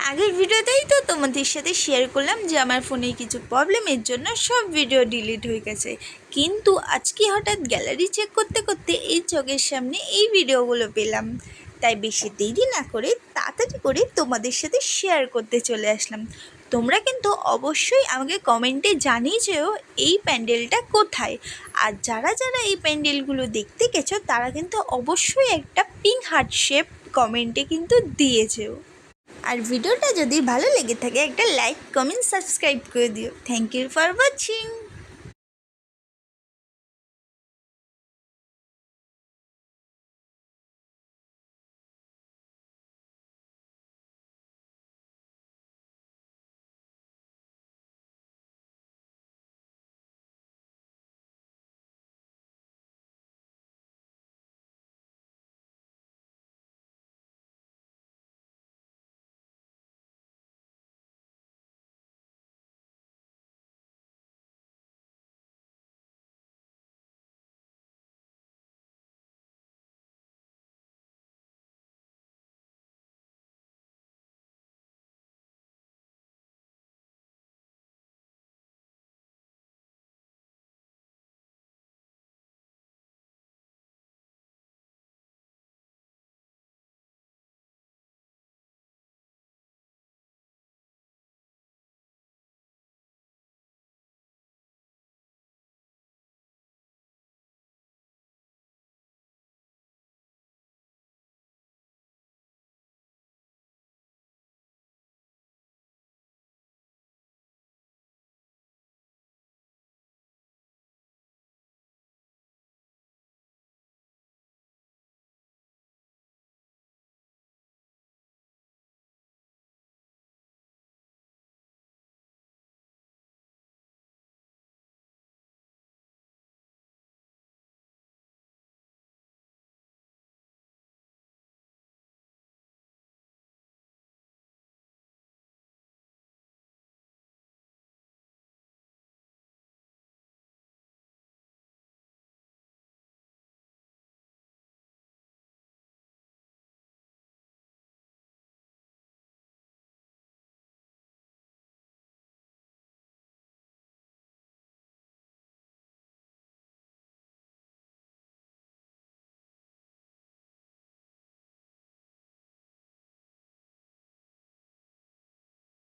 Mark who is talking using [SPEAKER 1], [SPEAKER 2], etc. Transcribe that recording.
[SPEAKER 1] আগের ভিডিওতেই তো তোমাদের সাথে শেয়ার করলাম যে আমার ফোনে কিছু প্রবলেমের জন্য সব ভিডিও ডিলিট হয়ে গেছে, কিন্তু আজকে হঠাৎ গ্যালারি চেক করতে করতে এই চোখের সামনে এই ভিডিওগুলো পেলাম। তাই বেশি দেরি না করে তাড়াতাড়ি করে তোমাদের সাথে শেয়ার করতে চলে আসলাম। তোমরা কিন্তু অবশ্যই আমাকে কমেন্টে জানিয়ে যেও এই প্যান্ডেলটা কোথায়, আর যারা যারা এই প্যান্ডেলগুলো দেখতে গেছো তারা কিন্তু অবশ্যই একটা পিঙ্ক হার্ট শেপ কমেন্টে কিন্তু দিয়ে যেও। আর ভিডিওটা যদি ভালো লেগে থাকে একটা লাইক কমেন্ট সাবস্ক্রাইব করে দিও। Thank you for watching.